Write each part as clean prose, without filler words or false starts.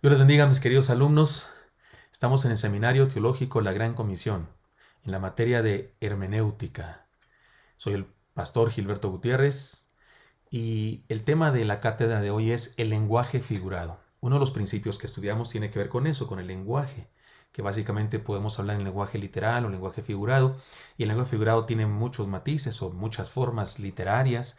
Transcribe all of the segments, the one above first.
Dios les bendiga, mis queridos alumnos. Estamos en el Seminario Teológico La Gran Comisión, en la materia de hermenéutica. Soy el pastor Gilberto Gutiérrez y el tema de la cátedra de hoy es el lenguaje figurado. Uno de los principios que estudiamos tiene que ver con eso, con el lenguaje, que básicamente podemos hablar en lenguaje literal o lenguaje figurado, y el lenguaje figurado tiene muchos matices o muchas formas literarias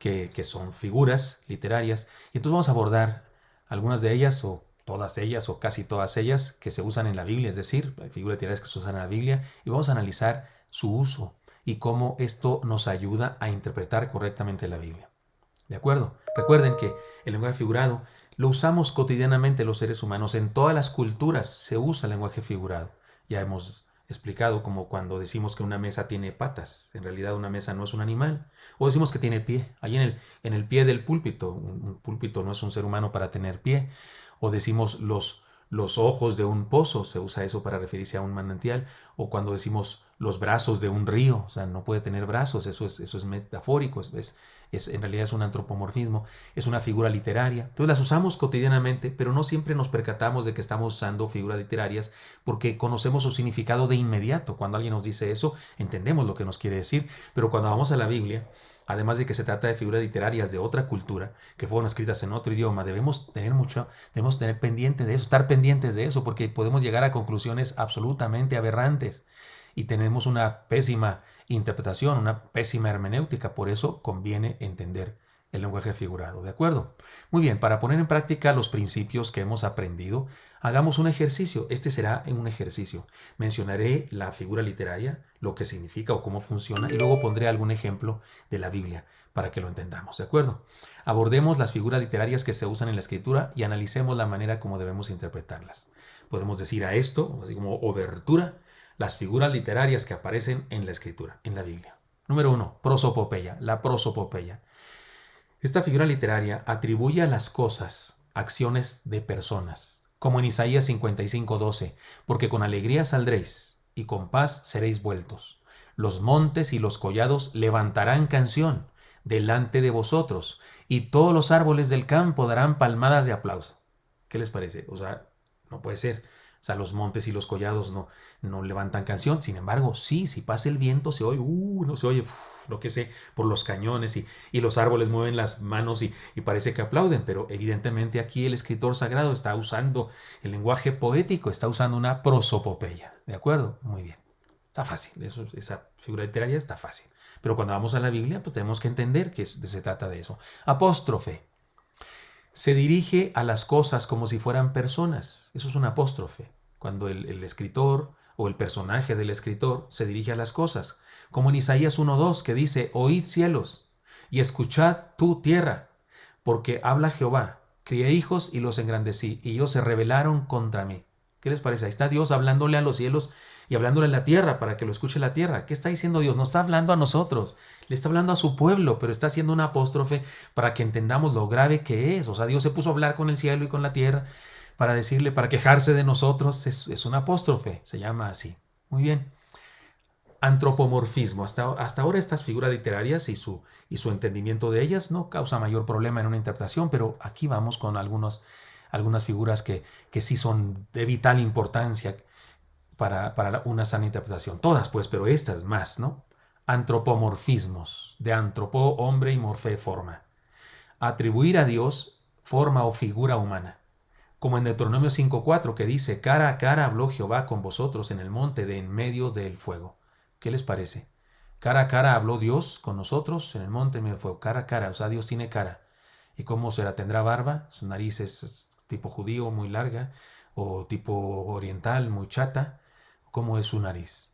que son figuras literarias, y entonces vamos a abordar algunas de ellas o todas ellas o casi todas ellas que se usan en la Biblia, es decir, hay figuras literarias que se usan en la Biblia, y vamos a analizar su uso y cómo esto nos ayuda a interpretar correctamente la Biblia. ¿De acuerdo? Recuerden que el lenguaje figurado lo usamos cotidianamente los seres humanos. En todas las culturas se usa el lenguaje figurado. Ya hemos explicado como cuando decimos que una mesa tiene patas. En realidad una mesa no es un animal. O decimos que tiene pie. Ahí en el pie del púlpito. Un púlpito no es un ser humano para tener pie. O decimos los ojos de un pozo. Se usa eso para referirse a un manantial. O cuando decimos los brazos de un río. O sea, no puede tener brazos. Eso es metafórico. En realidad es un antropomorfismo, es una figura literaria. Entonces las usamos cotidianamente, pero no siempre nos percatamos de que estamos usando figuras literarias porque conocemos su significado de inmediato. Cuando alguien nos dice eso, entendemos lo que nos quiere decir, pero cuando vamos a la Biblia, además de que se trata de figuras literarias de otra cultura, que fueron escritas en otro idioma, debemos tener pendiente de eso, estar pendientes de eso, porque podemos llegar a conclusiones absolutamente aberrantes y tenemos una pésima interpretación, una pésima hermenéutica. Por eso conviene entender el lenguaje figurado. ¿De acuerdo? Muy bien, para poner en práctica los principios que hemos aprendido, hagamos un ejercicio. Este será un ejercicio. Mencionaré la figura literaria, lo que significa o cómo funciona, y luego pondré algún ejemplo de la Biblia para que lo entendamos. ¿De acuerdo? Abordemos las figuras literarias que se usan en la escritura y analicemos la manera como debemos interpretarlas. Podemos decir a esto, así como obertura, las figuras literarias que aparecen en la escritura, en la Biblia. Número 1. Prosopopeya. La prosopopeya. Esta figura literaria atribuye a las cosas acciones de personas, como en Isaías 55:12, porque con alegría saldréis y con paz seréis vueltos. Los montes y los collados levantarán canción delante de vosotros, y todos los árboles del campo darán palmadas de aplauso. ¿Qué les parece? O sea, no puede ser. O sea, los montes y los collados no levantan canción. Sin embargo, sí, si pasa el viento se oye, no se oye, lo que sé, por los cañones y los árboles mueven las manos y parece que aplauden. Pero evidentemente aquí el escritor sagrado está usando el lenguaje poético, está usando una prosopopeya. ¿De acuerdo? Muy bien. Está fácil, esa figura literaria está fácil. Pero cuando vamos a la Biblia, pues tenemos que entender que se trata de eso. Apóstrofe. Se dirige a las cosas como si fueran personas. Eso es un apóstrofe. Cuando el escritor o el personaje del escritor se dirige a las cosas. Como en Isaías 1:2 que dice, oíd cielos y escuchad tú tierra, porque habla Jehová, crié hijos y los engrandecí, y ellos se rebelaron contra mí. ¿Qué les parece? Ahí está Dios hablándole a los cielos y hablándole a la tierra para que lo escuche la tierra. ¿Qué está diciendo Dios? No está hablando a nosotros, le está hablando a su pueblo, pero está haciendo una apóstrofe para que entendamos lo grave que es. O sea, Dios se puso a hablar con el cielo y con la tierra para decirle, para quejarse de nosotros. Es una apóstrofe, se llama así. Muy bien. Antropomorfismo. Hasta ahora estas figuras literarias y su entendimiento de ellas no causa mayor problema en una interpretación, pero aquí vamos con algunas figuras que sí son de vital importancia para una sana interpretación. Todas, pues, pero estas más, ¿no? Antropomorfismos, de antropo, hombre, y morfé, forma. Atribuir a Dios forma o figura humana. Como en Deuteronomio 5:4 que dice, cara a cara habló Jehová con vosotros en el monte de en medio del fuego. ¿Qué les parece? Cara a cara habló Dios con nosotros en el monte en medio del fuego. Cara a cara, o sea, Dios tiene cara. ¿Y cómo será? ¿Tendrá barba? Su nariz es tipo judío, muy larga, o tipo oriental, muy chata. ¿Cómo es su nariz?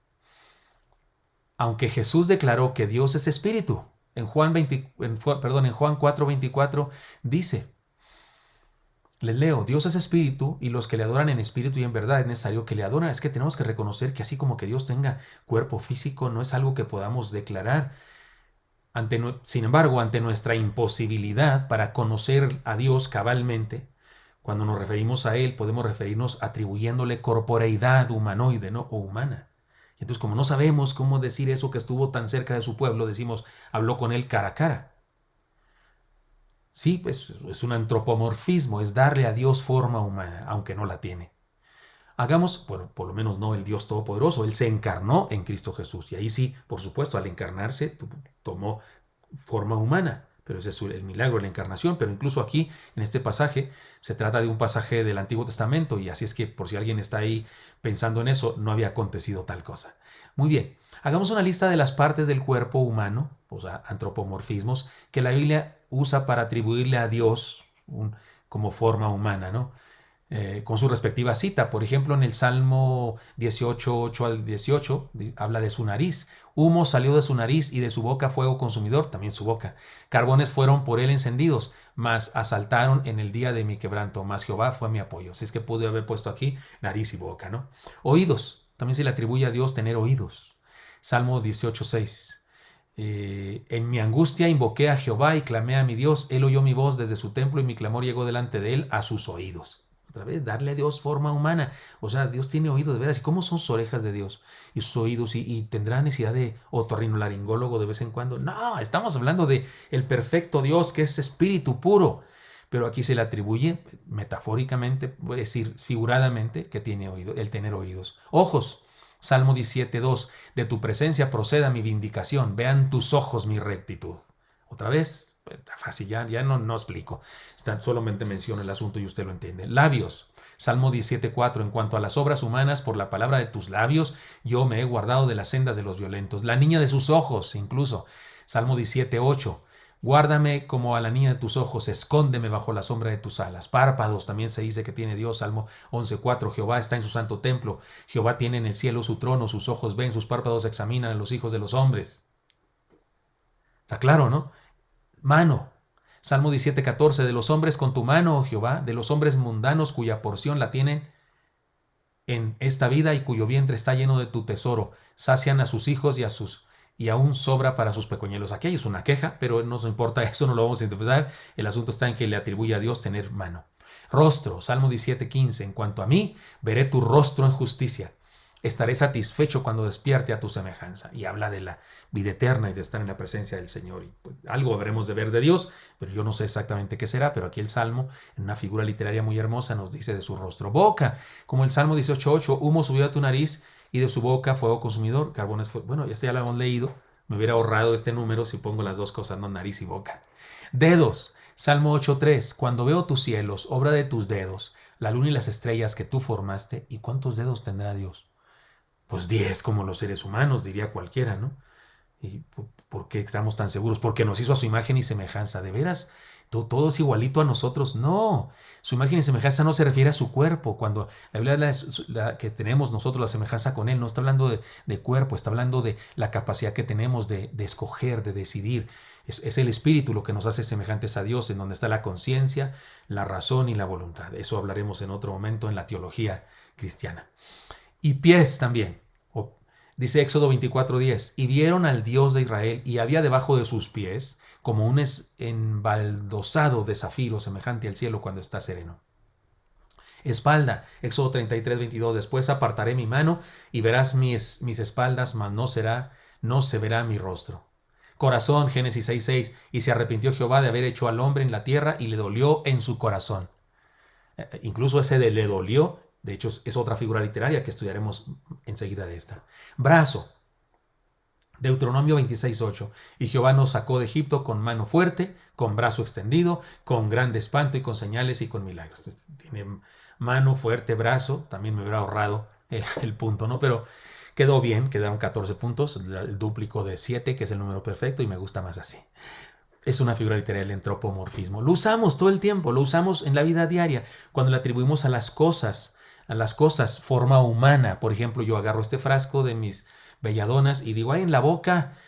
Aunque Jesús declaró que Dios es espíritu, en Juan 4:24 dice, les leo, Dios es espíritu y los que le adoran en espíritu y en verdad es necesario que le adoren. Es que tenemos que reconocer que así como que Dios tenga cuerpo físico no es algo que podamos declarar. Sin embargo, ante nuestra imposibilidad para conocer a Dios cabalmente, cuando nos referimos a Él podemos referirnos atribuyéndole corporeidad humanoide, ¿no? O humana. Y entonces, como no sabemos cómo decir eso que estuvo tan cerca de su pueblo, decimos, habló con Él cara a cara. Sí, pues es un antropomorfismo, es darle a Dios forma humana, aunque no la tiene. Hagamos, bueno, por lo menos no el Dios Todopoderoso, Él se encarnó en Cristo Jesús. Y ahí sí, por supuesto, al encarnarse tomó forma humana. Pero ese es el milagro de la encarnación. Pero incluso aquí, en este pasaje, se trata de un pasaje del Antiguo Testamento. Y así es que, por si alguien está ahí pensando en eso, no había acontecido tal cosa. Muy bien, hagamos una lista de las partes del cuerpo humano, o sea, antropomorfismos, que la Biblia usa para atribuirle a Dios como forma humana, ¿no? Con su respectiva cita. Por ejemplo, en el Salmo 18, 8 al 18, habla de su nariz. Humo salió de su nariz y de su boca fuego consumidor, también su boca. Carbones fueron por él encendidos, mas asaltaron en el día de mi quebranto, mas Jehová fue mi apoyo. Así es que pude haber puesto aquí nariz y boca, ¿no? Oídos, también se le atribuye a Dios tener oídos. Salmo 18, 6. En mi angustia invoqué a Jehová y clamé a mi Dios. Él oyó mi voz desde su templo y mi clamor llegó delante de él a sus oídos. Otra vez, darle a Dios forma humana. O sea, Dios tiene oídos de veras. ¿Y cómo son sus orejas de Dios? Y sus oídos. ¿Y tendrá necesidad de otorrinolaringólogo de vez en cuando? No, estamos hablando de el perfecto Dios que es espíritu puro. Pero aquí se le atribuye metafóricamente, es decir, figuradamente, que tiene oído, el tener oídos. Ojos. Salmo 17:2. De tu presencia proceda mi vindicación. Vean tus ojos mi rectitud. Otra vez, está fácil, ya no explico. Solamente menciono el asunto y usted lo entiende. Labios. Salmo 17:4. En cuanto a las obras humanas, por la palabra de tus labios, yo me he guardado de las sendas de los violentos. La niña de sus ojos, incluso. Salmo 17:8. Guárdame como a la niña de tus ojos, escóndeme bajo la sombra de tus alas. Párpados, también se dice que tiene Dios. Salmo 11:4. Jehová está en su santo templo. Jehová tiene en el cielo su trono, sus ojos ven, sus párpados examinan a los hijos de los hombres. Está claro, ¿no? Mano. Salmo 17:14. De los hombres con tu mano, oh Jehová, de los hombres mundanos cuya porción la tienen en esta vida y cuyo vientre está lleno de tu tesoro. Sacian a sus hijos y aún sobra para sus pequeñuelos. Aquí es una queja, pero no nos importa eso, no lo vamos a interpretar. El asunto está en que le atribuye a Dios tener mano. Rostro, Salmo 17:15. En cuanto a mí, veré tu rostro en justicia. Estaré satisfecho cuando despierte a tu semejanza. Y habla de la vida eterna y de estar en la presencia del Señor. Y pues, algo habremos de ver de Dios, pero yo no sé exactamente qué será. Pero aquí el Salmo, en una figura literaria muy hermosa, nos dice de su rostro. Boca, como el Salmo 18:8. Humo subió a tu nariz y de su boca fuego consumidor. Carbones fue. Bueno, este ya lo hemos leído. Me hubiera ahorrado este número si pongo las dos cosas, no nariz y boca. Dedos. Salmo 8:3. Cuando veo tus cielos, obra de tus dedos, la luna y las estrellas que tú formaste, ¿y cuántos dedos tendrá Dios? Pues 10 como los seres humanos, diría cualquiera, ¿no? ¿Y por qué estamos tan seguros? Porque nos hizo a su imagen y semejanza. ¿De veras? ¿Todo es igualito a nosotros? No. Su imagen y semejanza no se refiere a su cuerpo. Cuando la Biblia habla que tenemos nosotros la semejanza con Él, no está hablando de cuerpo, está hablando de la capacidad que tenemos de escoger, de decidir. Es el espíritu lo que nos hace semejantes a Dios, en donde está la conciencia, la razón y la voluntad. De eso hablaremos en otro momento en la teología cristiana. Y pies también. Dice Éxodo 24:10. Y vieron al Dios de Israel y había debajo de sus pies como un embaldosado de zafiro semejante al cielo cuando está sereno. Espalda, Éxodo 33:22. Después apartaré mi mano y verás mis espaldas, mas no se verá mi rostro. Corazón, Génesis 6:6. Y se arrepintió Jehová de haber hecho al hombre en la tierra y le dolió en su corazón. Incluso ese de le dolió, de hecho es otra figura literaria que estudiaremos enseguida de esta. Brazo. Deuteronomio 26:8. Y Jehová nos sacó de Egipto con mano fuerte, con brazo extendido, con grande espanto y con señales y con milagros. Tiene mano fuerte, brazo. También me hubiera ahorrado el punto, ¿no? Pero quedó bien, quedaron 14 puntos, el dúplico de 7, que es el número perfecto, y me gusta más así. Es una figura literaria, el antropomorfismo. Lo usamos todo el tiempo, lo usamos en la vida diaria, cuando le atribuimos a las cosas forma humana. Por ejemplo, yo agarro este frasco de mis belladonas y digo, hay en la boca,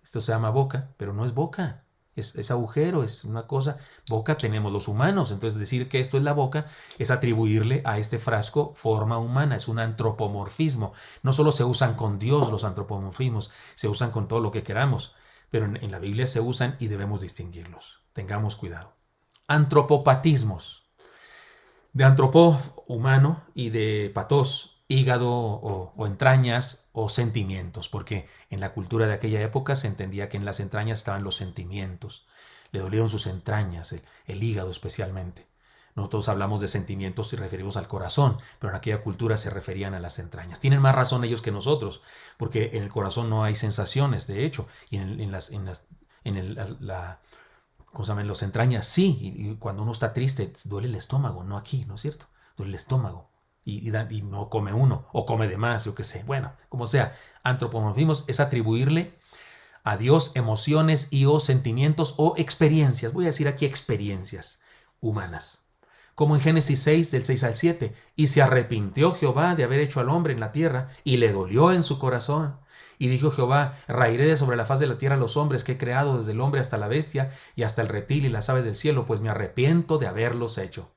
esto se llama boca, pero no es boca, es agujero, es una cosa. Boca tenemos los humanos, entonces decir que esto es la boca es atribuirle a este frasco forma humana, es un antropomorfismo. No solo se usan con Dios los antropomorfismos, se usan con todo lo que queramos, pero en la Biblia se usan y debemos distinguirlos. Tengamos cuidado. Antropopatismos. De antropó, humano, y de patos, hígado o entrañas o sentimientos, porque en la cultura de aquella época se entendía que en las entrañas estaban los sentimientos. Le dolieron sus entrañas, el hígado especialmente. Nosotros hablamos de sentimientos y referimos al corazón, pero en aquella cultura se referían a las entrañas. Tienen más razón ellos que nosotros, porque en el corazón no hay sensaciones, de hecho, y en las ¿cómo se llama? En las entrañas sí, y cuando uno está triste duele el estómago, no aquí, ¿no es cierto? Duele el estómago y no come uno, o come de más, yo qué sé. Bueno, como sea, antropomorfismo es atribuirle a Dios emociones y o sentimientos o experiencias. Voy a decir aquí experiencias humanas. Como en Génesis 6, del 6 al 7. Y se arrepintió Jehová de haber hecho al hombre en la tierra, y le dolió en su corazón. Y dijo Jehová, raeré de sobre la faz de la tierra los hombres que he creado, desde el hombre hasta la bestia, y hasta el reptil y las aves del cielo, pues me arrepiento de haberlos hecho.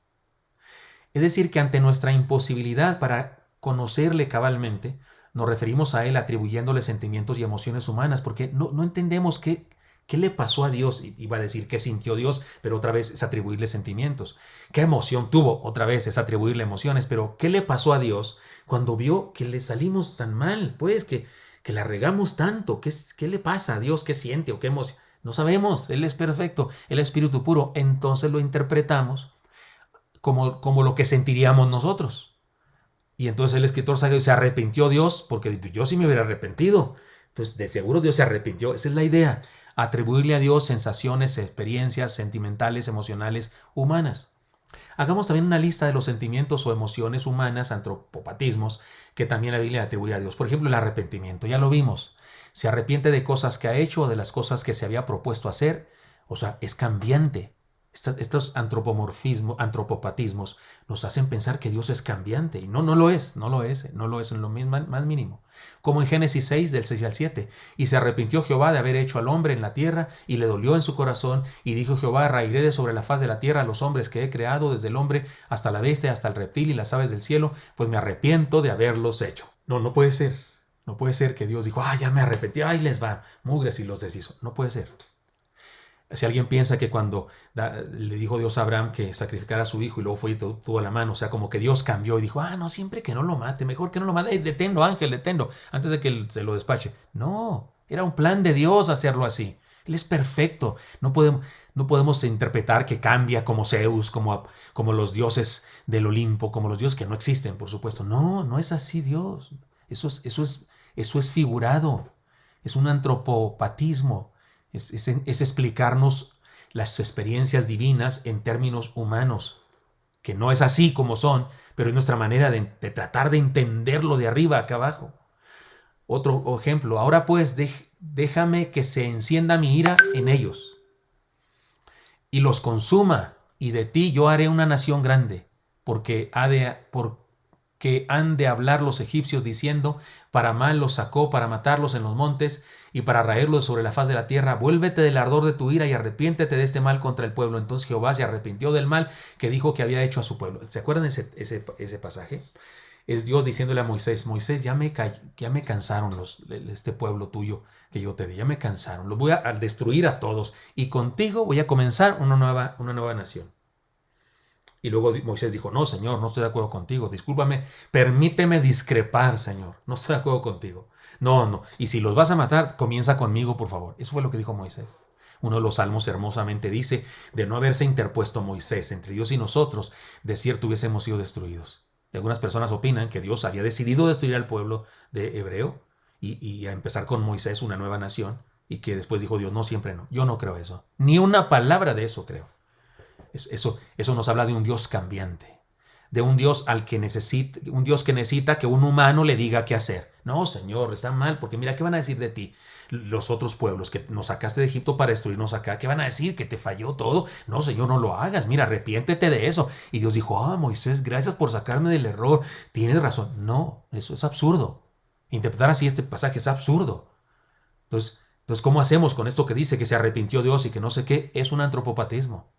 Es decir, que ante nuestra imposibilidad para conocerle cabalmente, nos referimos a él atribuyéndole sentimientos y emociones humanas, porque no entendemos qué le pasó a Dios. Iba a decir qué sintió Dios, pero otra vez es atribuirle sentimientos. ¿Qué emoción tuvo? Otra vez es atribuirle emociones, pero ¿qué le pasó a Dios cuando vio que le salimos tan mal? Pues que la regamos tanto. ¿Qué le pasa a Dios? ¿Qué siente o qué emoción? No sabemos. Él es perfecto, el Espíritu puro. Entonces lo interpretamos como lo que sentiríamos nosotros. Y entonces el escritor sagrado se arrepintió Dios, porque yo sí me hubiera arrepentido. Entonces, de seguro Dios se arrepintió. Esa es la idea. Atribuirle a Dios sensaciones, experiencias sentimentales, emocionales, humanas. Hagamos también una lista de los sentimientos o emociones humanas, antropopatismos, que también la Biblia atribuye a Dios. Por ejemplo, el arrepentimiento. Ya lo vimos. Se arrepiente de cosas que ha hecho o de las cosas que se había propuesto hacer. O sea, es cambiante. Estos antropopatismos nos hacen pensar que Dios es cambiante, y no lo es en lo más mínimo. Como en Génesis 6, del 6 al 7. Y se arrepintió Jehová de haber hecho al hombre en la tierra, y le dolió en su corazón, y dijo Jehová, raeré de sobre la faz de la tierra a los hombres que he creado, desde el hombre hasta la bestia, hasta el reptil y las aves del cielo, pues me arrepiento de haberlos hecho. No puede ser. No puede ser que Dios dijo, ya me arrepentí, les va, mugres, y los deshizo. No puede ser. Si alguien piensa que cuando le dijo Dios a Abraham que sacrificara a su hijo y luego fue y tuvo la mano, o sea, como que Dios cambió y dijo, no, siempre que no lo mate, mejor que no lo mate, deténlo, ángel, deténlo, antes de que él se lo despache. No, era un plan de Dios hacerlo así. Él es perfecto. No podemos interpretar que cambia como Zeus, como los dioses del Olimpo, como los dioses que no existen, por supuesto. No es así Dios. Eso es figurado. Es un antropopatismo. Es explicarnos las experiencias divinas en términos humanos, que no es así como son, pero es nuestra manera de tratar de entenderlo de arriba acá abajo. Otro ejemplo, ahora pues déjame que se encienda mi ira en ellos y los consuma, y de ti yo haré una nación grande, porque han de hablar los egipcios diciendo, para mal los sacó, para matarlos en los montes y para raerlos sobre la faz de la tierra. Vuélvete del ardor de tu ira y arrepiéntete de este mal contra el pueblo. Entonces Jehová se arrepintió del mal que dijo que había hecho a su pueblo. ¿Se acuerdan ese pasaje? Es Dios diciéndole a Moisés, ya me cansaron este pueblo tuyo que yo te di, ya me cansaron, los voy a destruir a todos, y contigo voy a comenzar una nueva nación. Y luego Moisés dijo, no, Señor, no estoy de acuerdo contigo, discúlpame, permíteme discrepar, Señor, no estoy de acuerdo contigo. No, y si los vas a matar, comienza conmigo, por favor. Eso fue lo que dijo Moisés. Uno de los salmos hermosamente dice, de no haberse interpuesto Moisés entre Dios y nosotros, de cierto hubiésemos sido destruidos. Y algunas personas opinan que Dios había decidido destruir al pueblo de hebreo y a empezar con Moisés una nueva nación, y que después dijo Dios, no, siempre no. Yo no creo eso. Ni una palabra de eso creo. Eso nos habla de un Dios cambiante, de un Dios que necesita que un humano le diga qué hacer. No, Señor, está mal, porque mira, ¿qué van a decir de ti los otros pueblos que nos sacaste de Egipto para destruirnos acá? ¿Qué van a decir? ¿Que te falló todo? No, Señor, no lo hagas, mira, arrepiéntete de eso. Y Dios dijo, Moisés, gracias por sacarme del error, tienes razón. No, eso es absurdo. Interpretar así este pasaje es absurdo. Entonces, ¿cómo hacemos con esto que dice que se arrepintió Dios y que no sé qué? Es un antropopatismo.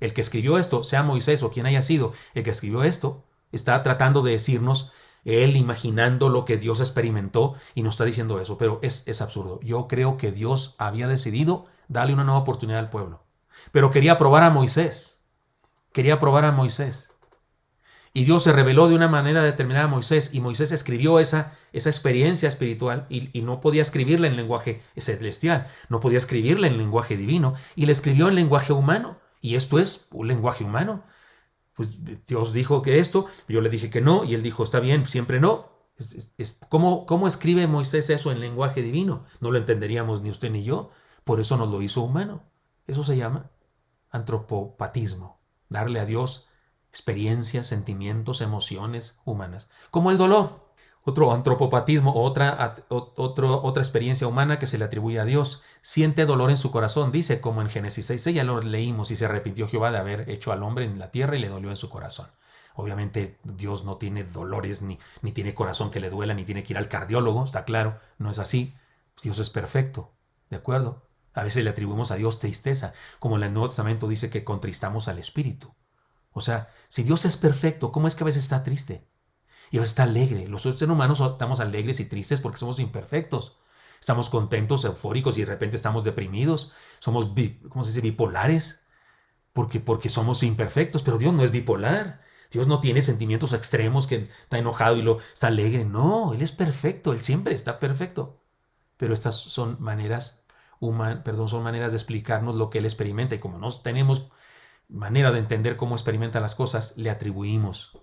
El que escribió esto, sea Moisés o quien haya sido, el que escribió esto, está tratando de decirnos, él imaginando lo que Dios experimentó, y nos está diciendo eso, pero es absurdo. Yo creo que Dios había decidido darle una nueva oportunidad al pueblo, pero quería probar a Moisés. Y Dios se reveló de una manera determinada a Moisés, y Moisés escribió esa experiencia espiritual y no podía escribirla en lenguaje celestial, no podía escribirla en lenguaje divino, y la escribió en lenguaje humano. Y esto es un lenguaje humano. Pues Dios dijo que esto, yo le dije que no, y él dijo, está bien, siempre no. ¿Cómo escribe Moisés eso en lenguaje divino? No lo entenderíamos ni usted ni yo, por eso nos lo hizo humano. Eso se llama antropopatismo, darle a Dios experiencias, sentimientos, emociones humanas, como el dolor. Otro antropopatismo, otra experiencia humana que se le atribuye a Dios. Siente dolor en su corazón, dice, como en Génesis 6:6, ya lo leímos, y se arrepintió Jehová de haber hecho al hombre en la tierra y le dolió en su corazón. Obviamente Dios no tiene dolores, ni tiene corazón que le duela, ni tiene que ir al cardiólogo, está claro, no es así. Dios es perfecto, ¿de acuerdo? A veces le atribuimos a Dios tristeza, como en el Nuevo Testamento dice que contristamos al Espíritu. O sea, si Dios es perfecto, ¿cómo es que a veces está triste? Y a veces está alegre. Los seres humanos estamos alegres y tristes porque somos imperfectos. Estamos contentos, eufóricos, y de repente estamos deprimidos. Somos, ¿cómo se dice?, bipolares. Porque somos imperfectos, pero Dios no es bipolar. Dios no tiene sentimientos extremos, que está enojado y está alegre. No, Él es perfecto, Él siempre está perfecto. Pero estas son maneras son maneras de explicarnos lo que Él experimenta, y como no tenemos manera de entender cómo experimenta las cosas, le atribuimos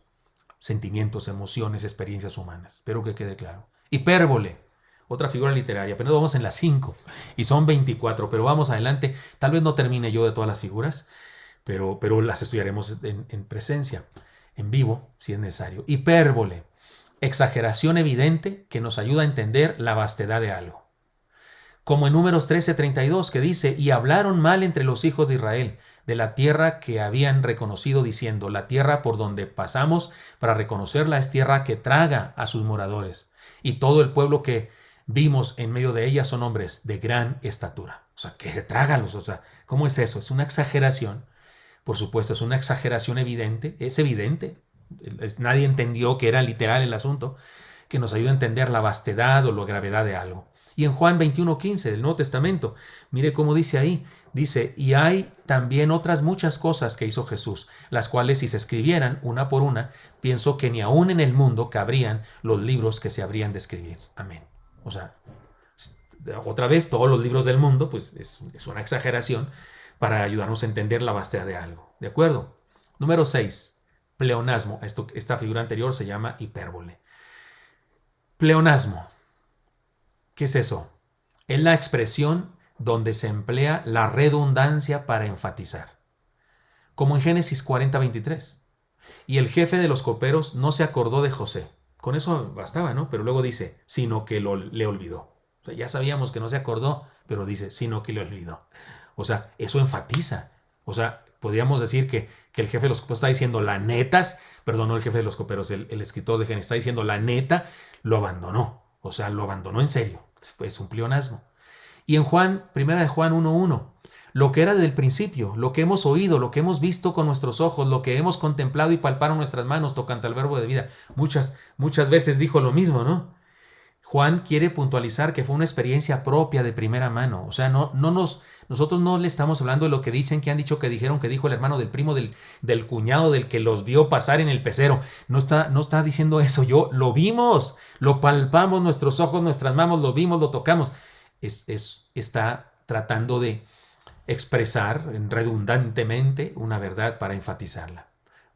sentimientos, emociones, experiencias humanas. Espero que quede claro. Hipérbole, otra figura literaria. Apenas vamos en las 5 y son 24, pero vamos adelante. Tal vez no termine yo de todas las figuras, pero las estudiaremos en presencia, en vivo, si es necesario. Hipérbole, exageración evidente que nos ayuda a entender la vastedad de algo. Como en Números 13:32, que dice, y hablaron mal entre los hijos de Israel de la tierra que habían reconocido, diciendo, la tierra por donde pasamos para reconocerla es tierra que traga a sus moradores, y todo el pueblo que vimos en medio de ella son hombres de gran estatura. O sea, que se trágalos. O sea, ¿cómo es eso? Es una exageración. Por supuesto, es una exageración evidente. Es evidente. Nadie entendió que era literal el asunto, que nos ayuda a entender la vastedad o la gravedad de algo. Y en Juan 21:15 del Nuevo Testamento, mire cómo dice ahí, dice, y hay también otras muchas cosas que hizo Jesús, las cuales si se escribieran una por una, pienso que ni aún en el mundo cabrían los libros que se habrían de escribir. Amén. O sea, otra vez, todos los libros del mundo, pues es una exageración para ayudarnos a entender la vastedad de algo. ¿De acuerdo? Número 6, pleonasmo. Esta figura anterior se llama hipérbole. Pleonasmo. ¿Qué es eso? Es la expresión donde se emplea la redundancia para enfatizar. Como en Génesis 40:23. Y el jefe de los coperos no se acordó de José. Con eso bastaba, ¿no? Pero luego dice, sino que le olvidó. O sea, ya sabíamos que no se acordó, pero dice, sino que le olvidó. O sea, eso enfatiza. O sea, podríamos decir que el jefe de los coperos está diciendo la neta, perdón, no el jefe de los coperos, el escritor de Génesis está diciendo la neta, lo abandonó. O sea, lo abandonó en serio. Es un pleonasmo. Y en primera de Juan 1:1, lo que era del principio, lo que hemos oído, lo que hemos visto con nuestros ojos, lo que hemos contemplado y palparon nuestras manos tocante al verbo de vida. Muchas veces dijo lo mismo, ¿no? Juan quiere puntualizar que fue una experiencia propia de primera mano. O sea, nosotros no le estamos hablando de lo que dicen, que han dicho, que dijeron, que dijo el hermano del primo, del cuñado, del que los vio pasar en el pecero. No está diciendo eso. Lo vimos, lo palpamos, nuestros ojos, nuestras manos, lo vimos, lo tocamos. Está tratando de expresar redundantemente una verdad para enfatizarla.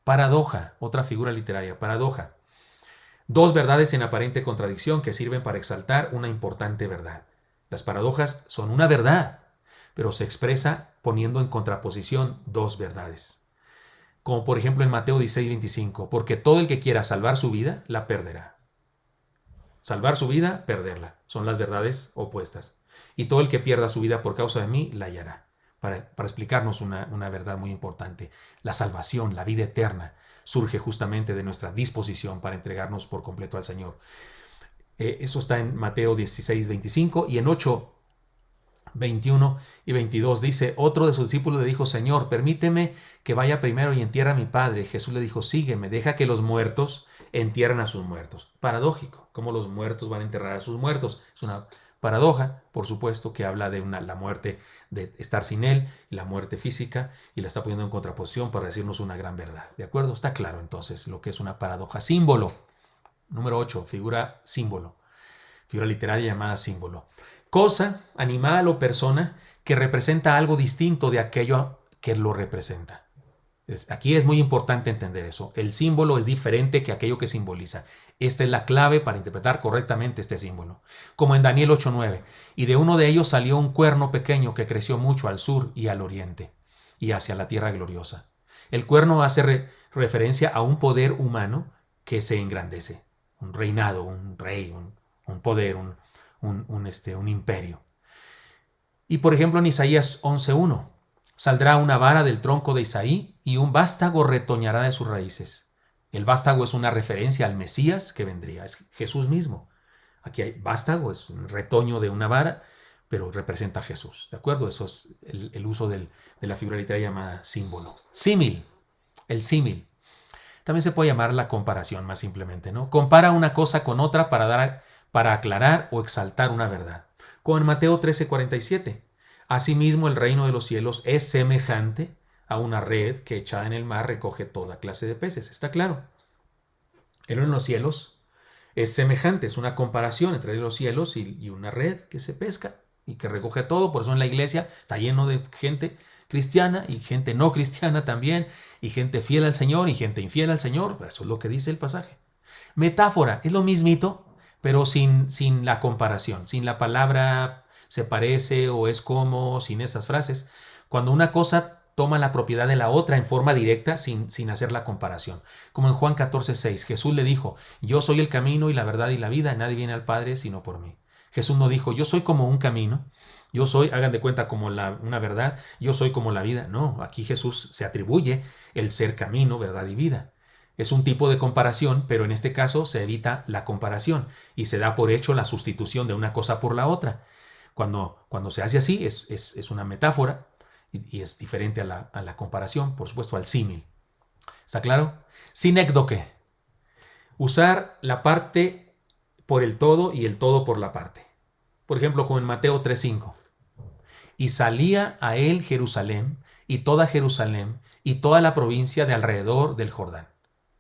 Paradoja, otra figura literaria, paradoja. Dos verdades en aparente contradicción que sirven para exaltar una importante verdad. Las paradojas son una verdad, pero se expresa poniendo en contraposición dos verdades. Como por ejemplo en Mateo 16:25, porque todo el que quiera salvar su vida, la perderá. Salvar su vida, perderla. Son las verdades opuestas. Y todo el que pierda su vida por causa de mí, la hallará. Para explicarnos una verdad muy importante. La salvación, la vida eterna, surge justamente de nuestra disposición para entregarnos por completo al Señor. Eso está en Mateo 16:25, y en 8:21 y 22 dice, otro de sus discípulos le dijo, Señor, permíteme que vaya primero y entierre a mi padre. Jesús le dijo, sígueme, deja que los muertos entierren a sus muertos. Paradójico, ¿cómo los muertos van a enterrar a sus muertos? Es una paradoja, por supuesto, que habla de la muerte, de estar sin él, la muerte física, y la está poniendo en contraposición para decirnos una gran verdad. ¿De acuerdo? Está claro entonces lo que es una paradoja. Símbolo. Número 8, figura símbolo. Figura literaria llamada símbolo. Cosa, animal o persona que representa algo distinto de aquello que lo representa. Aquí es muy importante entender eso. El símbolo es diferente que aquello que simboliza. Esta es la clave para interpretar correctamente este símbolo. Como en Daniel 8:9. Y de uno de ellos salió un cuerno pequeño que creció mucho al sur y al oriente y hacia la tierra gloriosa. El cuerno hace referencia a un poder humano que se engrandece. Un reinado, un rey, un poder, un imperio. Y por ejemplo en Isaías 11:1. Saldrá una vara del tronco de Isaí y un vástago retoñará de sus raíces. El vástago es una referencia al Mesías que vendría, es Jesús mismo. Aquí hay vástago, es un retoño de una vara, pero representa a Jesús. ¿De acuerdo? Eso es el uso de la figura literaria llamada símbolo. Símil, el símil. También se puede llamar la comparación, más simplemente, ¿no? Compara una cosa con otra para aclarar o exaltar una verdad. Como en Mateo 13:47. Asimismo, el reino de los cielos es semejante a una red que echada en el mar recoge toda clase de peces. ¿Está claro? El reino de los cielos es semejante, es una comparación entre los cielos y una red que se pesca y que recoge todo. Por eso en la iglesia está lleno de gente cristiana y gente no cristiana también, y gente fiel al Señor y gente infiel al Señor. Eso es lo que dice el pasaje. Metáfora, es lo mismito, pero sin la comparación, sin la palabra se parece o es como, sin esas frases. Cuando una cosa toma la propiedad de la otra en forma directa sin hacer la comparación. Como en Juan 14:6, Jesús le dijo, yo soy el camino y la verdad y la vida, nadie viene al Padre sino por mí. Jesús no dijo, yo soy como un camino, yo soy, hagan de cuenta, como una verdad, yo soy como la vida. No, aquí Jesús se atribuye el ser camino, verdad y vida. Es un tipo de comparación, pero en este caso se evita la comparación y se da por hecho la sustitución de una cosa por la otra. Cuando se hace así es una metáfora y es diferente a la comparación, por supuesto, al símil. ¿Está claro? Sinécdoque. Usar la parte por el todo y el todo por la parte. Por ejemplo, como en Mateo 3:5. Y salía a él Jerusalén y toda la provincia de alrededor del Jordán.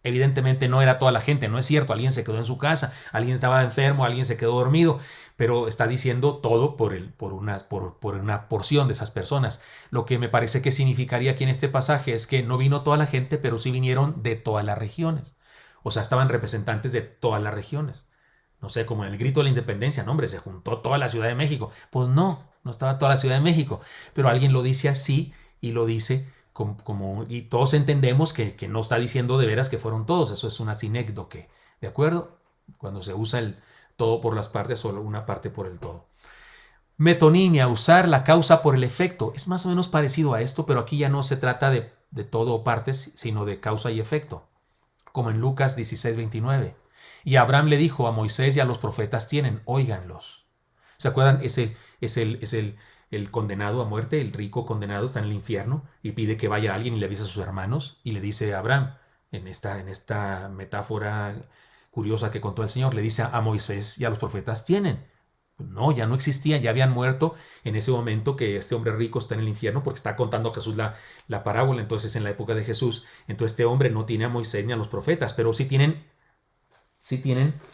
Evidentemente no era toda la gente, no es cierto, alguien se quedó en su casa, alguien estaba enfermo, alguien se quedó dormido, pero está diciendo todo por una porción de esas personas. Lo que me parece que significaría aquí en este pasaje es que no vino toda la gente, pero sí vinieron de todas las regiones. O sea, estaban representantes de todas las regiones. No sé, como en el grito de la independencia, no hombre, se juntó toda la Ciudad de México. Pues no estaba toda la Ciudad de México, pero alguien lo dice así y lo dice y todos entendemos que no está diciendo de veras que fueron todos. Eso es una sinécdoque, ¿de acuerdo? Cuando se usa el todo por las partes, solo una parte por el todo. Metonimia, usar la causa por el efecto. Es más o menos parecido a esto, pero aquí ya no se trata de todo o partes, sino de causa y efecto. Como en Lucas 16:29. Y Abraham le dijo a Moisés y a los profetas tienen, óiganlos. ¿Se acuerdan? Es el condenado a muerte, el rico condenado, está en el infierno y pide que vaya alguien y le avise a sus hermanos y le dice a Abraham, en esta metáfora curiosa que contó el Señor, le dice a Moisés y a los profetas tienen. No, ya no existían, ya habían muerto en ese momento que este hombre rico está en el infierno porque está contando a Jesús la parábola, entonces en la época de Jesús. Entonces este hombre no tiene a Moisés ni a los profetas, pero sí tienen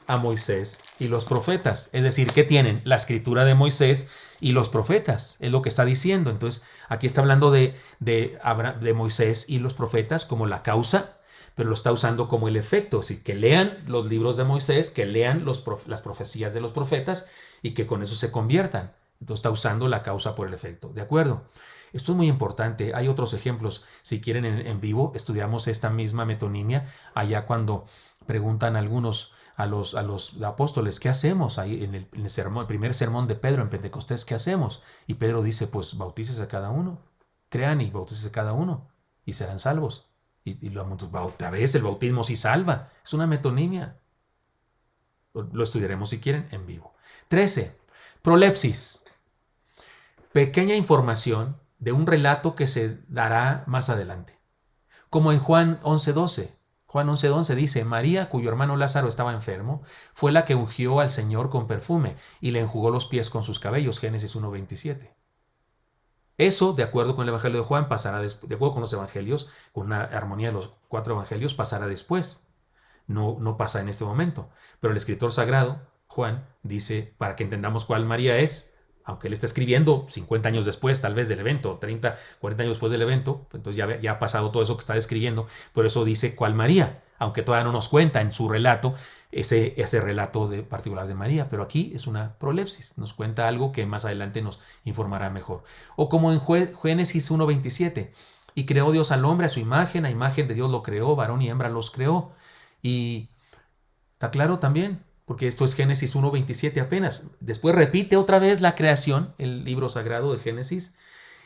a Moisés y los profetas. Es decir, ¿qué tienen? La escritura de Moisés y los profetas. Es lo que está diciendo. Entonces, aquí está hablando de Moisés y los profetas como la causa, pero lo está usando como el efecto. Así que lean los libros de Moisés, que lean las profecías de los profetas y que con eso se conviertan. Entonces está usando la causa por el efecto. ¿De acuerdo? Esto es muy importante. Hay otros ejemplos. Si quieren en vivo, estudiamos esta misma metonimia allá cuando preguntan algunos a los apóstoles, ¿qué hacemos? Ahí en el sermón, el primer sermón de Pedro en Pentecostés, ¿qué hacemos? Y Pedro dice, pues bautícese a cada uno. Crean y bautícese a cada uno y serán salvos. Y otra vez el bautismo sí salva. Es una metonimia. Lo estudiaremos si quieren en vivo. 13. Prolepsis. Pequeña información de un relato que se dará más adelante. Como en Juan 11:12. Juan 11:11 dice, María, cuyo hermano Lázaro estaba enfermo, fue la que ungió al Señor con perfume y le enjugó los pies con sus cabellos. Génesis 1:27. Eso, de acuerdo con el Evangelio de Juan, pasará de acuerdo con los evangelios, con una armonía de los 4 evangelios, pasará después. No pasa en este momento. Pero el escritor sagrado, Juan, dice, para que entendamos cuál María es, aunque él está escribiendo 50 años después, tal vez del evento, 30, 40 años después del evento, entonces ya ha pasado todo eso que está describiendo, por eso dice cuál María, aunque todavía no nos cuenta en su relato ese relato particular de María, pero aquí es una prolepsis, nos cuenta algo que más adelante nos informará mejor. O como en Génesis 1:27, y creó Dios al hombre a su imagen, a imagen de Dios lo creó, varón y hembra los creó. Y está claro también, porque esto es Génesis 1:27 apenas. Después repite otra vez la creación, el libro sagrado de Génesis,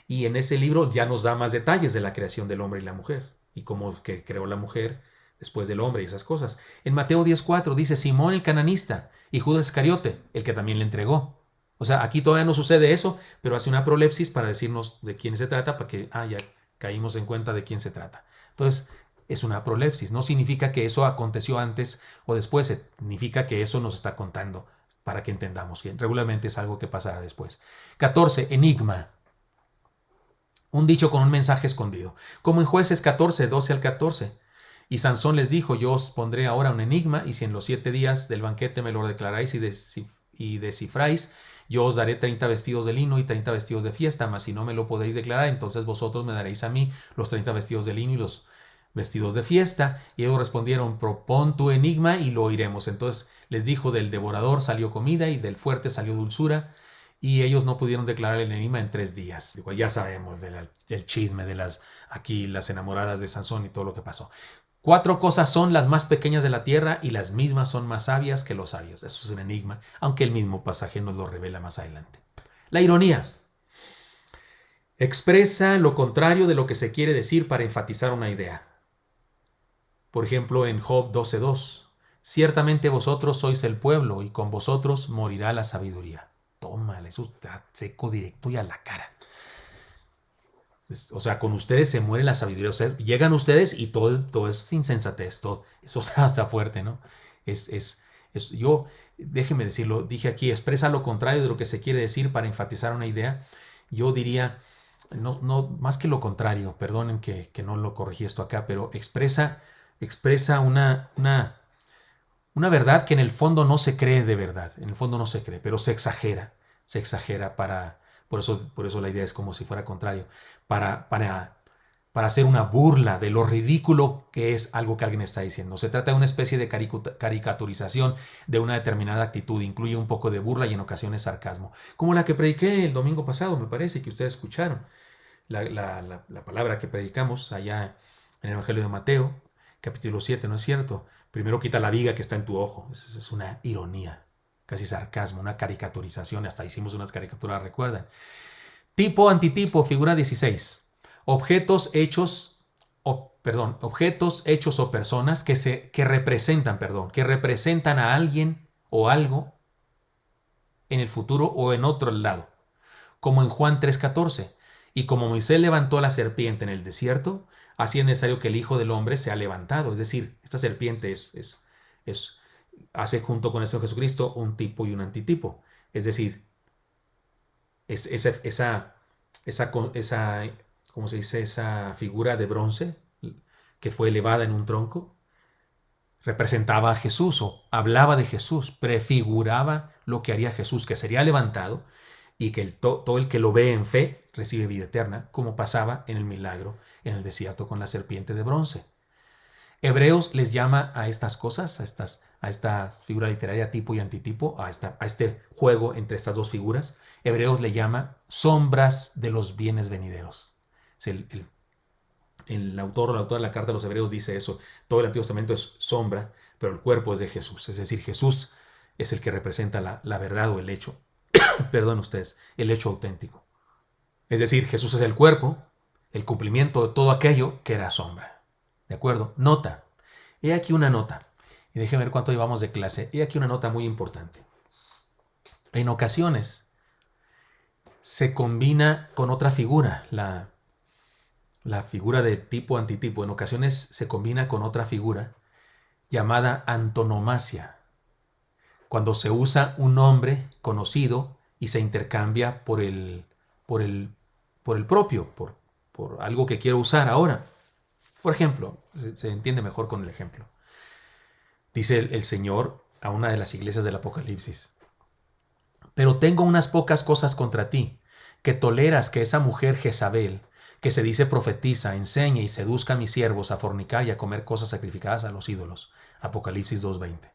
y en ese libro ya nos da más detalles de la creación del hombre y la mujer, y cómo que creó la mujer después del hombre y esas cosas. En Mateo 10:4 dice Simón el cananista y Judas Iscariote, el que también le entregó. O sea, aquí todavía no sucede eso, pero hace una prolepsis para decirnos de quién se trata, para que ya caímos en cuenta de quién se trata. Entonces, es una prolepsis. No significa que eso aconteció antes o después, significa que eso nos está contando para que entendamos que regularmente es algo que pasará después. 14. Enigma. Un dicho con un mensaje escondido. Como en Jueces 14, 12 al 14. Y Sansón les dijo, yo os pondré ahora un enigma, y si en los 7 días del banquete me lo declaráis y descifráis, yo os daré 30 vestidos de lino y 30 vestidos de fiesta, mas si no me lo podéis declarar, entonces vosotros me daréis a mí los 30 vestidos de lino y los vestidos de fiesta. Y ellos respondieron, propón tu enigma y lo oiremos. Entonces les dijo, del devorador salió comida y del fuerte salió dulzura. Y ellos no pudieron declarar el enigma en 3 días. Ya sabemos del chisme de las enamoradas de Sansón y todo lo que pasó. 4 cosas son las más pequeñas de la tierra y las mismas son más sabias que los sabios. Eso es un enigma, aunque el mismo pasaje nos lo revela más adelante. La ironía. Expresa lo contrario de lo que se quiere decir para enfatizar una idea. Por ejemplo, en Job 12:2. Ciertamente vosotros sois el pueblo y con vosotros morirá la sabiduría. Tómale, eso está seco, directo y a la cara. O sea, con ustedes se muere la sabiduría. O sea, llegan ustedes y todo es insensatez. Eso está fuerte, ¿no? Yo, déjeme decirlo, dije aquí, expresa lo contrario de lo que se quiere decir para enfatizar una idea. Yo diría, no más que lo contrario, perdonen que no lo corregí esto acá, pero expresa una verdad que en el fondo no se cree de verdad. En el fondo no se cree, pero se exagera por eso la idea es como si fuera contrario, para hacer una burla de lo ridículo que es algo que alguien está diciendo. Se trata de una especie de caricaturización de una determinada actitud, incluye un poco de burla y en ocasiones sarcasmo, como la que prediqué el domingo pasado, me parece, que ustedes escucharon, la palabra que predicamos allá en el Evangelio de Mateo, capítulo 7, ¿no es cierto? Primero quita la viga que está en tu ojo. Esa es una ironía, casi sarcasmo, una caricaturización. Hasta hicimos unas caricaturas, ¿recuerdan? Tipo, antitipo, figura 16. Objetos, hechos o personas que representan a alguien o algo en el futuro o en otro lado. Como en Juan 3:14. Y como Moisés levantó la serpiente en el desierto, así es necesario que el Hijo del Hombre sea levantado. Es decir, esta serpiente hace junto con eso Jesucristo un tipo y un antitipo. Es decir, ¿cómo se dice? Esa figura de bronce que fue elevada en un tronco, representaba a Jesús o hablaba de Jesús, prefiguraba lo que haría Jesús, que sería levantado y que todo el que lo ve en fe recibe vida eterna, como pasaba en el milagro en el desierto con la serpiente de bronce. Hebreos les llama a estas cosas, a esta figura literaria tipo y antitipo, a este juego entre estas dos figuras. Hebreos le llama sombras de los bienes venideros. El autor o la autora de la carta de los Hebreos dice eso. Todo el Antiguo Testamento es sombra, pero el cuerpo es de Jesús. Es decir, Jesús es el que representa la verdad o el hecho. Perdón ustedes, el hecho auténtico. Es decir, Jesús es el cuerpo, el cumplimiento de todo aquello que era sombra. ¿De acuerdo? Nota. He aquí una nota. Y déjenme ver cuánto llevamos de clase. He aquí una nota muy importante. En ocasiones se combina con otra figura la figura de tipo antitipo en ocasiones se combina con otra figura llamada antonomasia, cuando se usa un nombre conocido y se intercambia por el, por el propio, por algo que quiero usar ahora. Por ejemplo, se entiende mejor con el ejemplo. Dice el Señor a una de las iglesias del Apocalipsis: pero tengo unas pocas cosas contra ti, que toleras que esa mujer Jezabel, que se dice profetiza, enseñe y seduzca a mis siervos a fornicar y a comer cosas sacrificadas a los ídolos. Apocalipsis 2:20.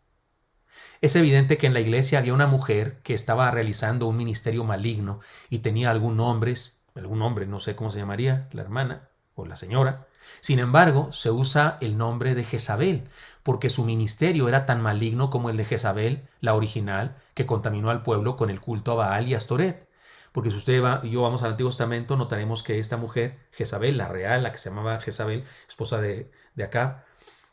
Es evidente que en la iglesia había una mujer que estaba realizando un ministerio maligno y tenía algún nombre, no sé cómo se llamaría, la hermana o la señora. Sin embargo, se usa el nombre de Jezabel, porque su ministerio era tan maligno como el de Jezabel, la original, que contaminó al pueblo con el culto a Baal y Astoret. Porque si usted y yo vamos al Antiguo Testamento, notaremos que esta mujer, Jezabel, la real, la que se llamaba Jezabel, esposa de Acab,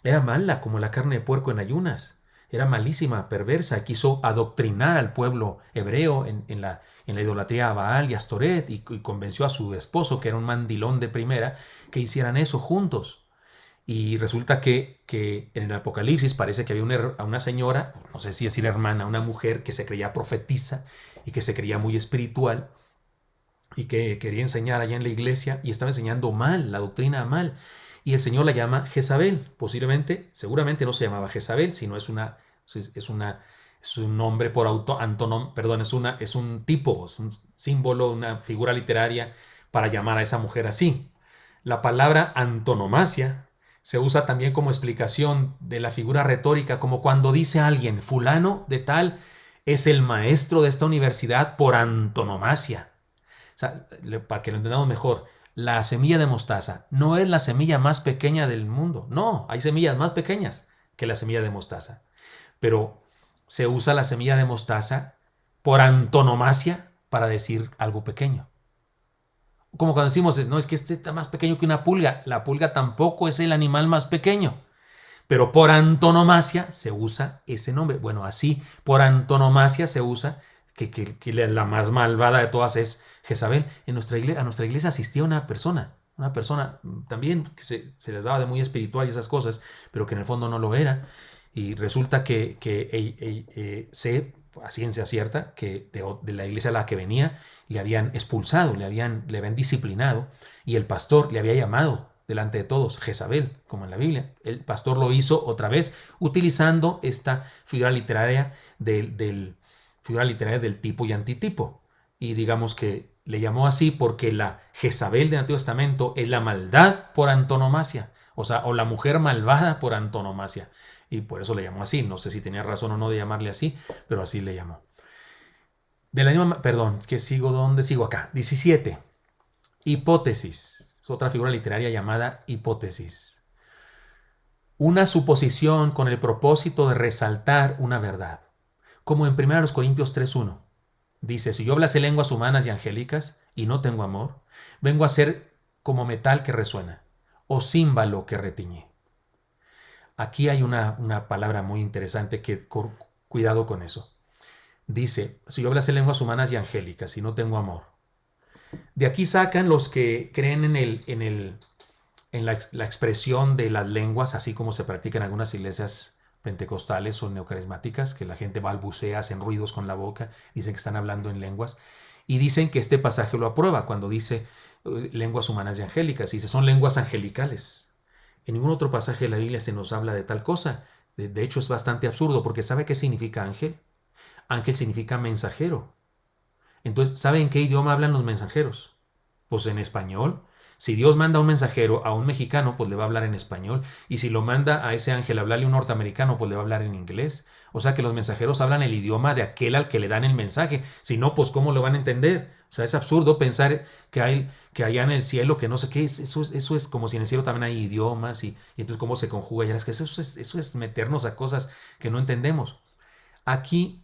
era mala como la carne de puerco en ayunas. Era malísima, perversa, quiso adoctrinar al pueblo hebreo en la idolatría a Baal y Astoret y convenció a su esposo, que era un mandilón de primera, que hicieran eso juntos. Y resulta que en el Apocalipsis parece que había una señora, no sé si decir hermana, una mujer que se creía profetisa y que se creía muy espiritual y que quería enseñar allá en la iglesia y estaba enseñando mal, la doctrina mal. Y el Señor la llama Jezabel. Posiblemente, seguramente no se llamaba Jezabel, sino es un nombre por es un tipo, es un símbolo, una figura literaria para llamar a esa mujer así. La palabra antonomasia se usa también como explicación de la figura retórica, como cuando dice alguien, fulano de tal es el maestro de esta universidad por antonomasia. O sea, para que lo entendamos mejor, la semilla de mostaza no es la semilla más pequeña del mundo. No, hay semillas más pequeñas que la semilla de mostaza. Pero se usa la semilla de mostaza por antonomasia para decir algo pequeño. Como cuando decimos, no, es que este está más pequeño que una pulga. La pulga tampoco es el animal más pequeño. Pero por antonomasia se usa ese nombre. Bueno, así, por antonomasia se usa que la más malvada de todas es Jezabel. A nuestra iglesia asistía una persona también que se les daba de muy espiritual y esas cosas, pero que en el fondo no lo era. Y resulta que sé a ciencia cierta que de la iglesia a la que venía le habían expulsado, le habían disciplinado, y el pastor le había llamado delante de todos Jezabel, como en la Biblia. El pastor lo hizo otra vez utilizando esta figura literaria del tipo y antitipo. Y digamos que le llamó así porque la Jezabel del Antiguo Testamento es la maldad por antonomasia, o la mujer malvada por antonomasia. Y por eso le llamó así. No sé si tenía razón o no de llamarle así, pero así le llamó. ¿Dónde sigo acá? 17. Hipótesis. Es otra figura literaria llamada hipótesis. Una suposición con el propósito de resaltar una verdad. Como en 1 Corintios 3:1. Dice, si yo hablase lenguas humanas y angélicas y no tengo amor, vengo a ser como metal que resuena o címbalo que retiñe. Aquí hay una palabra muy interesante cuidado con eso. Dice, si yo hablase lenguas humanas y angélicas y no tengo amor. De aquí sacan los que creen en la expresión de las lenguas, así como se practica en algunas iglesias pentecostales o neocarismáticas, que la gente balbucea, hacen ruidos con la boca, dicen que están hablando en lenguas, y dicen que este pasaje lo aprueba cuando dice lenguas humanas y angélicas, y dice son lenguas angelicales. En ningún otro pasaje de la Biblia se nos habla de tal cosa. De hecho, es bastante absurdo, porque ¿sabe qué significa ángel? Ángel significa mensajero. Entonces, ¿sabe en qué idioma hablan los mensajeros? Pues en español. Si Dios manda un mensajero a un mexicano, pues le va a hablar en español. Y si lo manda a ese ángel a hablarle a un norteamericano, pues le va a hablar en inglés. O sea que los mensajeros hablan el idioma de aquel al que le dan el mensaje. Si no, pues ¿cómo lo van a entender? O sea, es absurdo pensar que allá en el cielo, que no sé qué, eso es como si en el cielo también hay idiomas y entonces cómo se conjuga. Ya es que eso es meternos a cosas que no entendemos. Aquí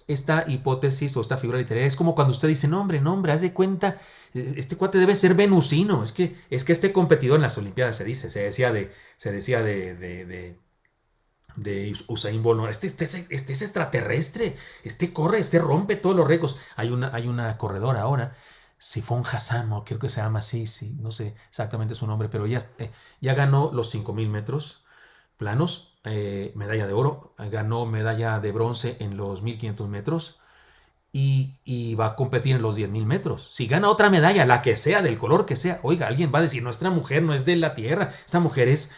esta hipótesis o esta figura literaria es como cuando usted dice, no, hombre, haz de cuenta, este cuate debe ser venusino. Es que este competidor en las Olimpiadas se decía de Usain Bolt, este es extraterrestre, este corre, este rompe todos los récords. Hay una corredora ahora Sifón Hassan, o creo que se llama así, sí, no sé exactamente su nombre, pero ella ya ganó los 5.000 metros planos, medalla de oro, ganó medalla de bronce en los 1.500 metros y va a competir en los 10.000 metros. Si gana otra medalla, la que sea, del color que sea, oiga, alguien va a decir, nuestra mujer no es de la Tierra, esta mujer es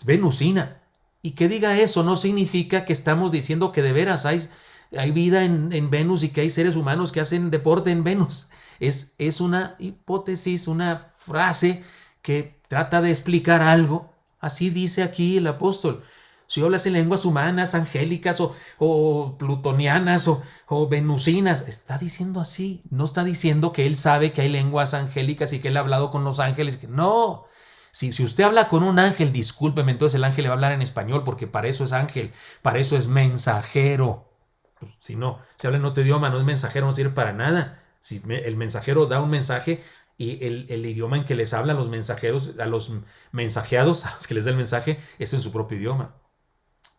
venusina. Y que diga eso no significa que estamos diciendo que de veras hay vida en Venus y que hay seres humanos que hacen deporte en Venus. Es una hipótesis, una frase que trata de explicar algo. Así dice aquí el apóstol. Si hablas en lenguas humanas, angélicas o plutonianas o venusinas, está diciendo así. No está diciendo que él sabe que hay lenguas angélicas y que él ha hablado con los ángeles. No. Si usted habla con un ángel, discúlpeme, entonces el ángel le va a hablar en español porque para eso es ángel, para eso es mensajero. Pues, si no, si habla en otro idioma, no es mensajero, no sirve para nada. Si el mensajero da un mensaje y el idioma en que les hablan los mensajeros, a los mensajeados, a los que les da el mensaje, es en su propio idioma.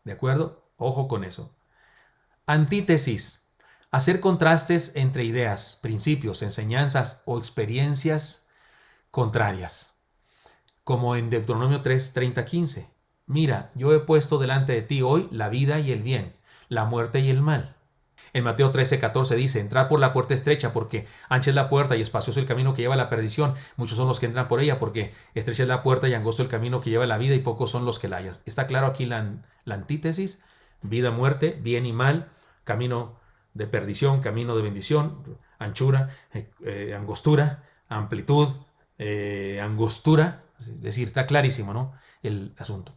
¿De acuerdo? Ojo con eso. Antítesis. Hacer contrastes entre ideas, principios, enseñanzas o experiencias contrarias. Como en Deuteronomio 3, 30, 15. Mira, yo he puesto delante de ti hoy la vida y el bien, la muerte y el mal. En Mateo 13, 14 dice, entrad por la puerta estrecha, porque ancha es la puerta y espacioso el camino que lleva a la perdición. Muchos son los que entran por ella, porque estrecha es la puerta y angosto el camino que lleva a la vida, y pocos son los que la hallan. ¿Está claro aquí la antítesis? Vida, muerte, bien y mal, camino de perdición, camino de bendición, anchura, angostura, amplitud, angostura. Es decir, está clarísimo, ¿no? El asunto.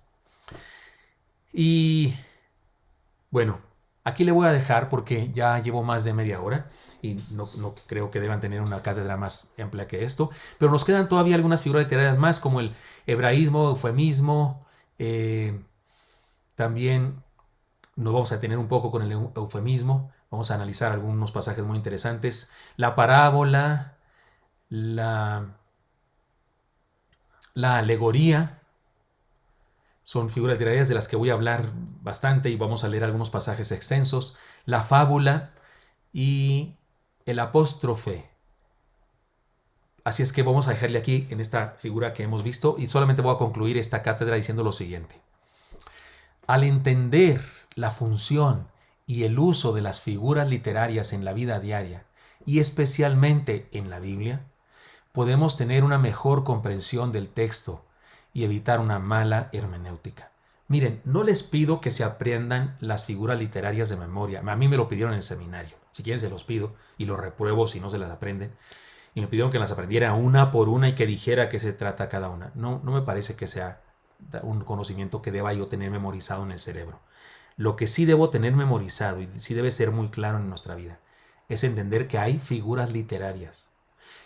Y bueno, aquí le voy a dejar porque ya llevo más de media hora y no creo que deban tener una cátedra más amplia que esto, pero nos quedan todavía algunas figuras literarias más como el hebraísmo, eufemismo, también nos vamos a tener un poco con el eufemismo, vamos a analizar algunos pasajes muy interesantes, la parábola, la alegoría, son figuras literarias de las que voy a hablar bastante y vamos a leer algunos pasajes extensos. La fábula y el apóstrofe. Así es que vamos a dejarle aquí en esta figura que hemos visto y solamente voy a concluir esta cátedra diciendo lo siguiente. Al entender la función y el uso de las figuras literarias en la vida diaria y especialmente en la Biblia, podemos tener una mejor comprensión del texto y evitar una mala hermenéutica. Miren, no les pido que se aprendan las figuras literarias de memoria. A mí me lo pidieron en el seminario. Si quieren se los pido y los repruebo si no se las aprenden. Y me pidieron que las aprendiera una por una y que dijera qué se trata cada una. No me parece que sea un conocimiento que deba yo tener memorizado en el cerebro. Lo que sí debo tener memorizado y sí debe ser muy claro en nuestra vida es entender que hay figuras literarias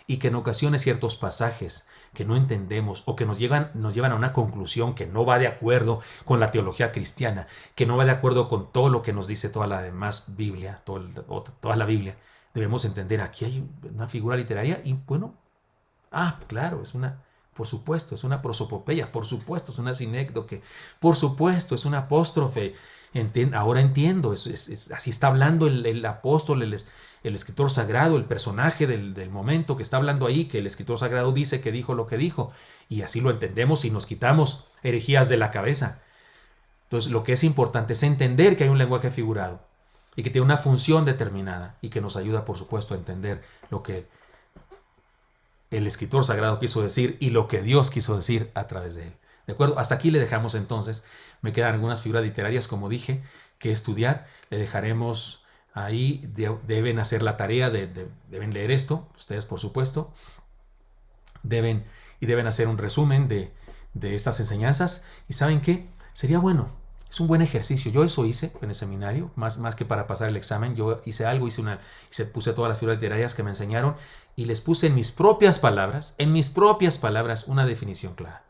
y que en ocasiones ciertos pasajes que no entendemos o que nos llevan a una conclusión que no va de acuerdo con la teología cristiana, que no va de acuerdo con todo lo que nos dice toda la demás Biblia, toda la Biblia, debemos entender, aquí hay una figura literaria y bueno, claro, por supuesto, es una prosopopeya, por supuesto, es una sinécdoque, por supuesto, es una apóstrofe. Ahora entiendo, así está hablando el apóstol, el escritor sagrado, el personaje del momento que está hablando ahí, que el escritor sagrado dice que dijo lo que dijo, y así lo entendemos y nos quitamos herejías de la cabeza. Entonces, lo que es importante es entender que hay un lenguaje figurado y que tiene una función determinada y que nos ayuda, por supuesto, a entender lo que el escritor sagrado quiso decir y lo que Dios quiso decir a través de él. ¿De acuerdo? Hasta aquí le dejamos entonces. Me quedan algunas figuras literarias, como dije, que estudiar. Le dejaremos ahí. Deben hacer la tarea, deben leer esto, ustedes por supuesto. Deben hacer un resumen de estas enseñanzas. ¿Y saben qué? Sería bueno. Es un buen ejercicio. Yo eso hice en el seminario, más que para pasar el examen. Yo hice algo, puse todas las figuras literarias que me enseñaron y les puse en mis propias palabras, una definición clara.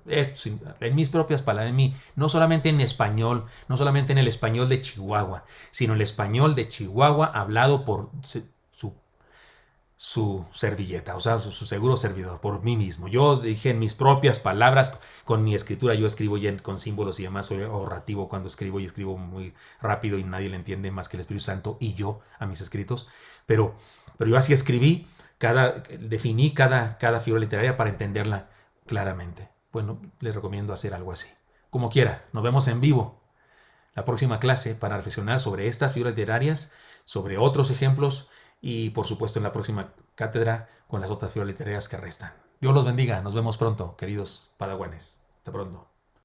En mis propias palabras, no solamente en español, no solamente en el español de Chihuahua, sino el español de Chihuahua hablado por su servilleta, o sea, su seguro servidor, por mí mismo. Yo dije en mis propias palabras, con mi escritura, yo escribo con símbolos y demás, soy ahorrativo cuando escribo y escribo muy rápido y nadie le entiende más que el Espíritu Santo y yo a mis escritos, pero yo así escribí definí cada figura literaria para entenderla claramente. Bueno, les recomiendo hacer algo así. Como quiera, nos vemos en vivo la próxima clase para reflexionar sobre estas figuras literarias, sobre otros ejemplos y por supuesto en la próxima cátedra con las otras figuras literarias que restan. Dios los bendiga, nos vemos pronto, queridos padawanes. Hasta pronto.